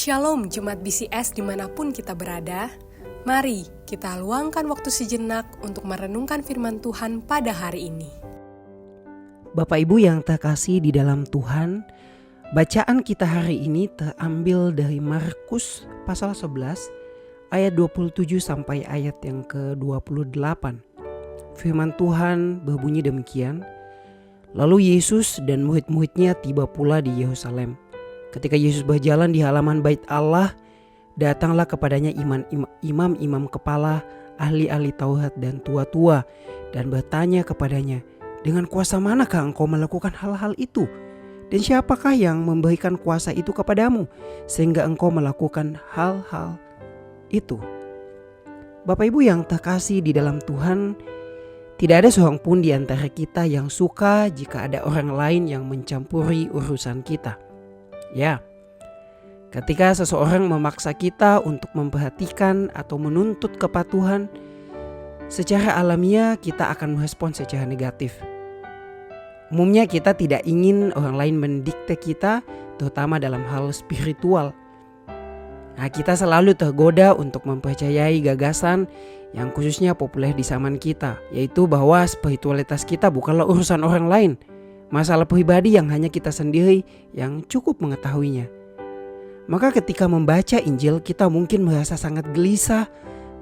Shalom Jemaat BCS dimanapun kita berada. Mari kita luangkan waktu sejenak untuk merenungkan firman Tuhan pada hari ini. Bapak Ibu yang terkasih di dalam Tuhan, bacaan kita hari ini terambil dari Markus pasal 11 ayat 27 sampai ayat yang ke-28. Firman Tuhan berbunyi demikian. Lalu Yesus dan murid-muridnya tiba pula di Yerusalem. Ketika Yesus berjalan di halaman bait Allah, datanglah kepadanya imam-imam kepala, ahli-ahli Taurat dan tua-tua, dan bertanya kepadanya, dengan kuasa manakah engkau melakukan hal-hal itu? Dan siapakah yang memberikan kuasa itu kepadamu, sehingga engkau melakukan hal-hal itu? Bapak Ibu yang terkasih di dalam Tuhan, tidak ada seorang pun di antara kita yang suka jika ada orang lain yang mencampuri urusan kita. Ya, ketika seseorang memaksa kita untuk memperhatikan atau menuntut kepatuhan, secara alamiah kita akan merespon secara negatif. Umumnya kita tidak ingin orang lain mendikte kita, terutama dalam hal spiritual. Nah, kita selalu tergoda untuk mempercayai gagasan yang khususnya populer di zaman kita, yaitu bahwa spiritualitas kita bukanlah urusan orang lain, masalah pribadi yang hanya kita sendiri yang cukup mengetahuinya. Maka ketika membaca Injil, kita mungkin merasa sangat gelisah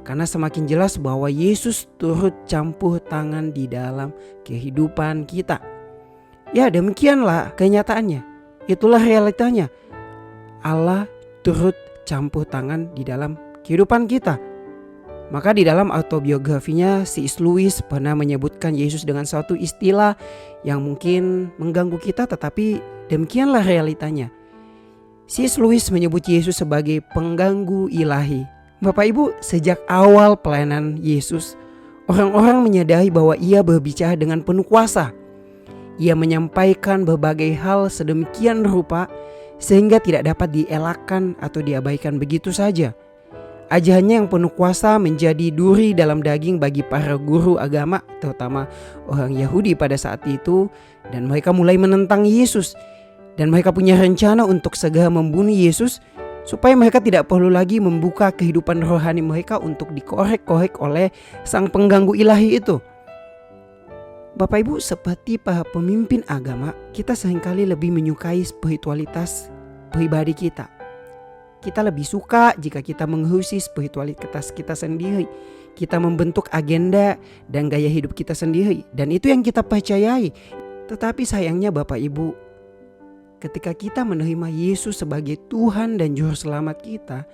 karena semakin jelas bahwa Yesus turut campur tangan di dalam kehidupan kita. Ya, demikianlah kenyataannya. Itulah realitanya. Allah turut campur tangan di dalam kehidupan kita. Maka di dalam autobiografinya, C.S. Lewis pernah menyebutkan Yesus dengan suatu istilah yang mungkin mengganggu kita, tetapi demikianlah realitanya. C.S. Lewis menyebut Yesus sebagai pengganggu ilahi. Bapak Ibu, sejak awal pelayanan Yesus, orang-orang menyadari bahwa ia berbicara dengan penuh kuasa. Ia menyampaikan berbagai hal sedemikian rupa sehingga tidak dapat dielakkan atau diabaikan begitu saja. Ajarannya yang penuh kuasa menjadi duri dalam daging bagi para guru agama, terutama orang Yahudi pada saat itu, dan mereka mulai menentang Yesus. Dan mereka punya rencana untuk segera membunuh Yesus supaya mereka tidak perlu lagi membuka kehidupan rohani mereka untuk dikorek-korek oleh sang pengganggu ilahi itu. Bapak Ibu, seperti para pemimpin agama, kita seringkali lebih menyukai spiritualitas pribadi kita. Kita lebih suka jika kita mengurusi spiritualitas kita sendiri. Kita membentuk agenda dan gaya hidup kita sendiri. Dan itu yang kita percayai. Tetapi sayangnya Bapak Ibu, ketika kita menerima Yesus sebagai Tuhan dan Juru Selamat kita,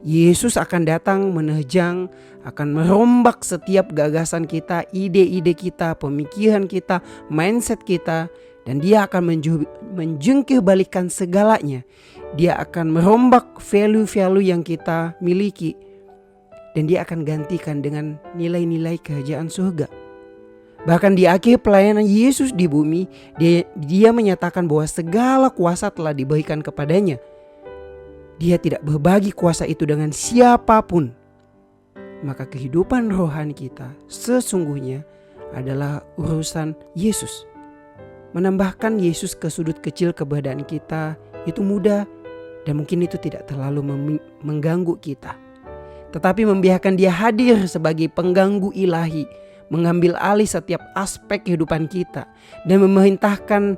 Yesus akan datang menerjang, akan merombak setiap gagasan kita, ide-ide kita, pemikiran kita, mindset kita. Dan dia akan menjungkir-balikan segalanya. Dia akan merombak value-value yang kita miliki. Dan dia akan gantikan dengan nilai-nilai kerajaan surga. Bahkan di akhir pelayanan Yesus di bumi, dia menyatakan bahwa segala kuasa telah diberikan kepadanya. Dia tidak berbagi kuasa itu dengan siapapun. Maka kehidupan rohani kita sesungguhnya adalah urusan Yesus. Menambahkan Yesus ke sudut kecil keberadaan kita itu mudah dan mungkin itu tidak terlalu mengganggu kita. Tetapi membiarkan dia hadir sebagai pengganggu ilahi, mengambil alih setiap aspek kehidupan kita dan membiarkan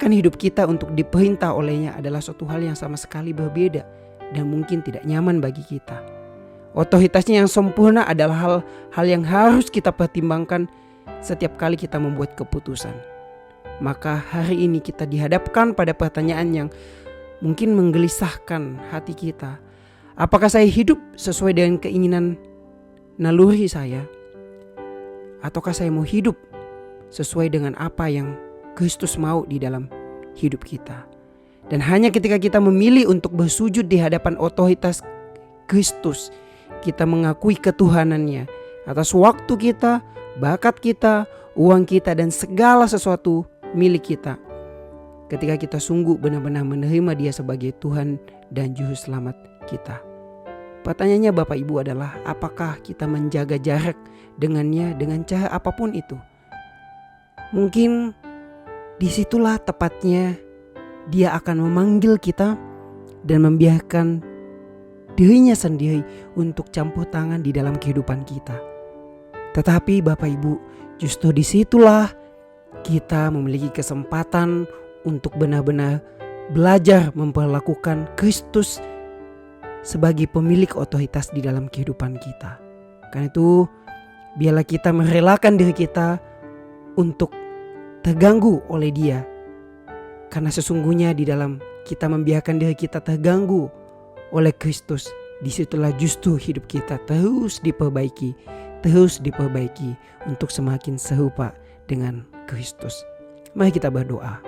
hidup kita untuk diperintah olehnya adalah suatu hal yang sama sekali berbeda dan mungkin tidak nyaman bagi kita. Otoritasnya yang sempurna adalah hal yang harus kita pertimbangkan setiap kali kita membuat keputusan. Maka hari ini kita dihadapkan pada pertanyaan yang mungkin menggelisahkan hati kita. Apakah saya hidup sesuai dengan keinginan naluri saya? Ataukah saya mau hidup sesuai dengan apa yang Kristus mau di dalam hidup kita? Dan hanya ketika kita memilih untuk bersujud di hadapan otoritas Kristus, kita mengakui ketuhanannya atas waktu kita, bakat kita, uang kita, dan segala sesuatu milik kita. Ketika kita sungguh benar-benar menerima dia sebagai Tuhan dan Juru Selamat kita. Pertanyaannya Bapak Ibu adalah, apakah kita menjaga jarak dengannya dengan cara apapun itu? Mungkin disitulah tepatnya dia akan memanggil kita dan membiarkan dirinya sendiri untuk campur tangan di dalam kehidupan kita. Tetapi Bapak Ibu, justru disitulah kita memiliki kesempatan untuk benar-benar belajar memperlakukan Kristus sebagai pemilik otoritas di dalam kehidupan kita. Karena itu, biarlah kita merelakan diri kita untuk terganggu oleh Dia. Karena sesungguhnya di dalam kita membiarkan diri kita terganggu oleh Kristus, disitulah justru hidup kita terus diperbaiki untuk semakin serupa dengan Kristus. Mari kita berdoa.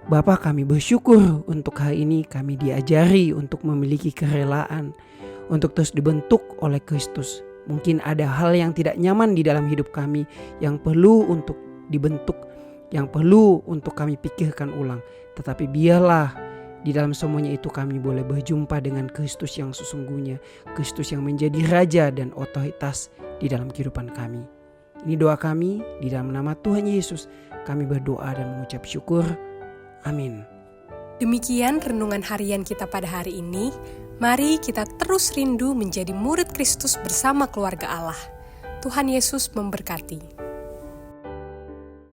Bapa, kami bersyukur untuk hari ini kami diajari untuk memiliki kerelaan untuk terus dibentuk oleh Kristus. Mungkin ada hal yang tidak nyaman di dalam hidup kami yang perlu untuk dibentuk, yang perlu untuk kami pikirkan ulang. Tetapi biarlah di dalam semuanya itu kami boleh berjumpa dengan Kristus yang sesungguhnya, Kristus yang menjadi Raja dan otoritas di dalam kehidupan kami. Ini doa kami, di dalam nama Tuhan Yesus kami berdoa dan mengucap syukur. Amin. Demikian renungan harian kita pada hari ini. Mari kita terus rindu menjadi murid Kristus bersama keluarga Allah. Tuhan Yesus memberkati.